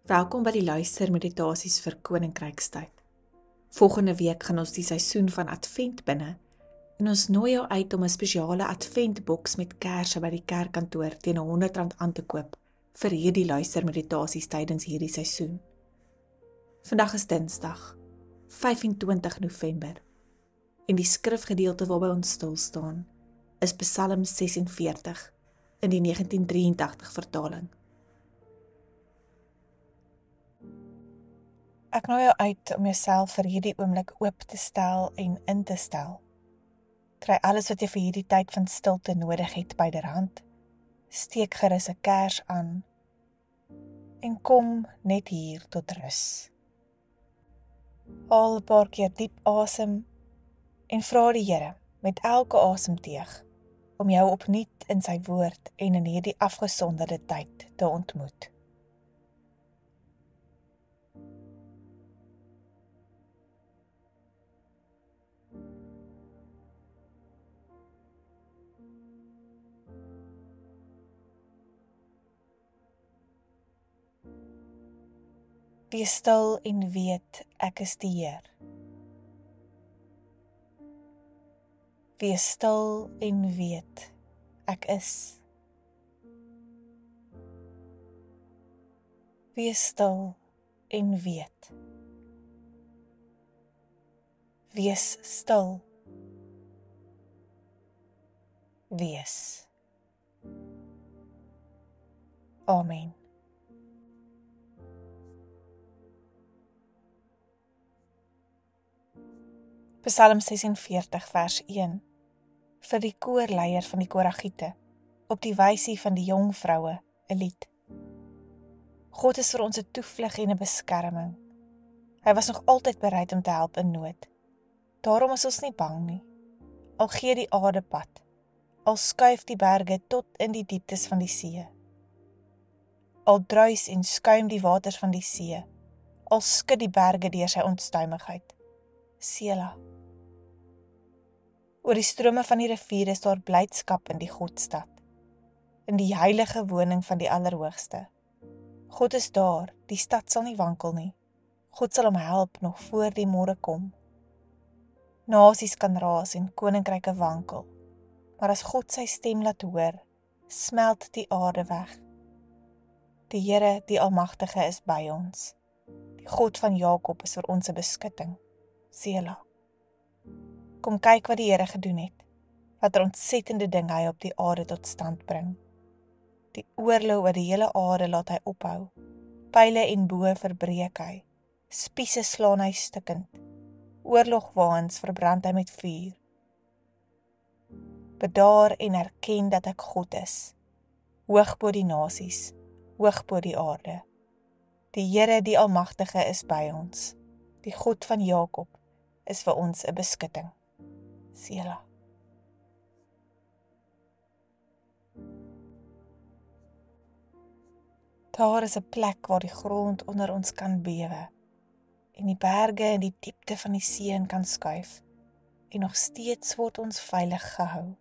Welkom by die luistermeditasies vir Koninkrykstyd. Volgende week gaan ons die seisoen van Advent binne en ons nooi jou uit om 'n spesiale Adventboks met kersse by die kerkkantoor teen R100 aan te koop vir hierdie luistermeditasies tydens hierdie seisoen. Vandag is Dinsdag, 25 November en die skrifgedeelte waarby ons stil staan is Psalm 46 in die 1983 vertaling. Ek nooi jou uit om jouself vir hierdie oomblik oop te stel en in te stel. Kry alles wat jy vir hierdie tyd van stilte nodig het byderhand. Steek gerus 'n kers aan en kom net hier tot rus. Haal 'n paar keer diep asem en vra die Here met elke asemteug om jou opnuut in sy woord en in hierdie afgesonderde tyd te ontmoet. Wees stil en weet, ek is die Heer. Wees stil en weet, ek is. Wees stil en weet. Wees stil. Wees. Amen. Psalm 46 vers 1 vir die koorleier van die Koragiete, op die wysie van die jong vroue, 'n lied. God is vir ons 'n toevlug en 'n beskerming. Hy was nog altyd bereid om te help in nood. Daarom is ons nie bang nie. Al gee die aarde pad, al skuif die berge tot in die dieptes van die see. Al druis en skuim die waters van die see, al skud die berge deur sy onstuimigheid. Sela. Oor die strome van die rivier is daar blydskap in die Godstad, in die heilige woning van die Allerhoogste. God is daar, die stad sal nie wankel nie. God sal hom help nog voor die môre kom. Nasies kan raas en koninkryke wankel, maar as God sy stem laat hoor, smelt die aarde weg. Die Here, die Almagtige, is by ons. Die God van Jakob is vir ons 'n beskutting. Sela. Kom kyk wat die Here gedoen het, wat 'n ontsettende ding hy op die aarde tot stand bring. Die oorlog oor die hele aarde laat hy ophou, pyle en boë verbreek hy, spiese slaan hy stukkend, oorlogwaans verbrand hy met vuur. Bedaar en erken dat ek God is, hoog bo die nasies, hoog bo die aarde. Die Here, die Almagtige, is by ons. Die God van Jakob is vir ons 'n beskutting. Sela. Daar is 'n plek waar die grond onder ons kan bewe en die berge in die diepte van die see kan skuif en nog steeds word ons veilig gehou.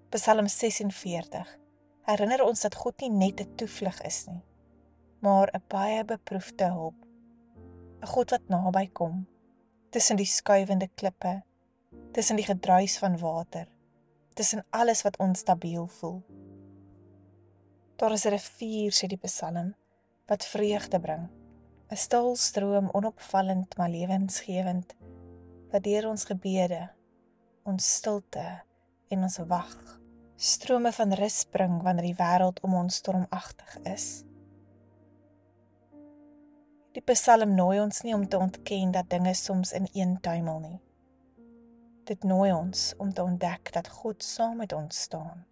Psalm 46 herinner ons dat God nie net 'n toevlug is nie, maar 'n baie beproefde hulp. 'n God wat naby kom, tussen die skuivende klippe, tussen die gedruis van water, tussen alles wat onstabiel voel. Daar is 'n rivier, sê die Psalm, wat vreugde bring, 'n stil stroom, onopvallend maar lewensgewend, wat deur ons gebede, ons stilte en ons wag, strome van rus bring wanneer die wêreld om ons stormagtig is. Die Psalm nooi ons nie om te ontken dat dinge soms ineen tuimel nie. Dit nooi ons om te ontdek dat God saam met ons staan,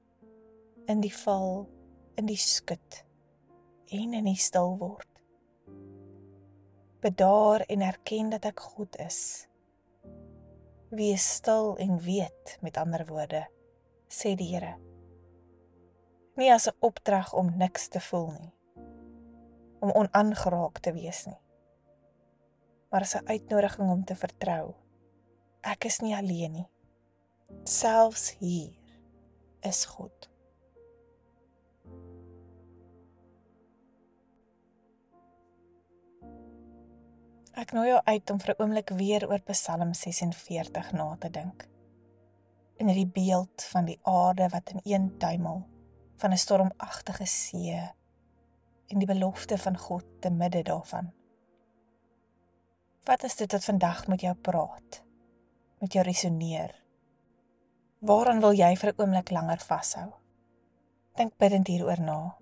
in die val, in die skud en in die stil word. Bedaar en erken dat ek God is. Wees stil en weet, met ander woorde, sê die Here. Nie as 'n opdrag om niks te voel nie, om onaangeraak te wees nie, maar as 'n uitnodiging om te vertrou. Ek is nie alleen nie. Selfs hier is God. Ek nooi jou uit om vir 'n oomblik weer oor Psalm 46 na te dink. In hierdie beeld van die aarde wat ineen tuimel, van 'n stormagtige see en die belofte van God te midde daarvan. Wat is dit wat vandag met jou praat, met jou resoneer? Waaraan wil jy vir 'n oomblik langer vashou? Dink bidend hieroor na.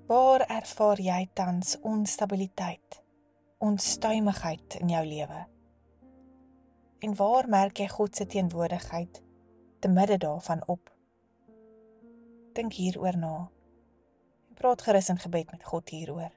Waar ervaar jy tans onstabiliteit, onstuimigheid in jou lewe? En waar merk jy God se teenwoordigheid te midde daarvan op? Dink hieroor na. En praat gerus in gebed met God hieroor.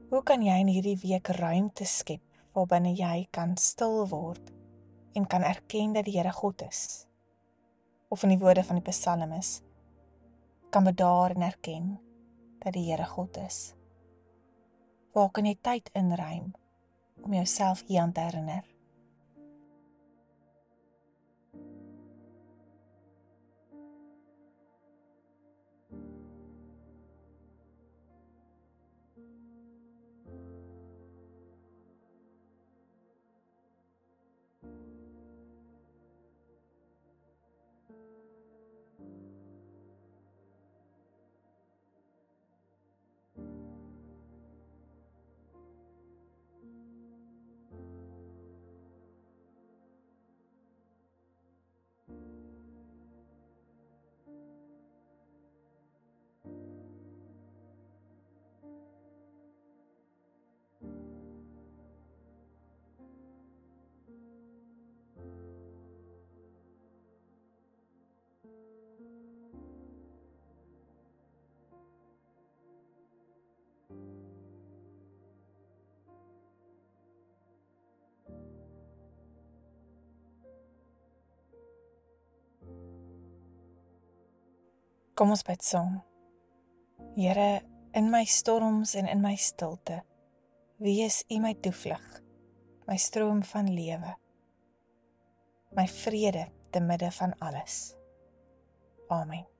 Hoe kan jy in hierdie week ruimte skep waarbinne jy kan stil word en kan erken dat die Here God is? Of in die woorde van die psalmis, kan bedaar en erken dat die Here God is? Waar kan jy tyd inruim om jouself hieraan te herinner? Kom ons bid saam. Here, in my storms en in my stilte, wees U my toevlug, my stroom van lewe, my vrede te midde van alles. Amen.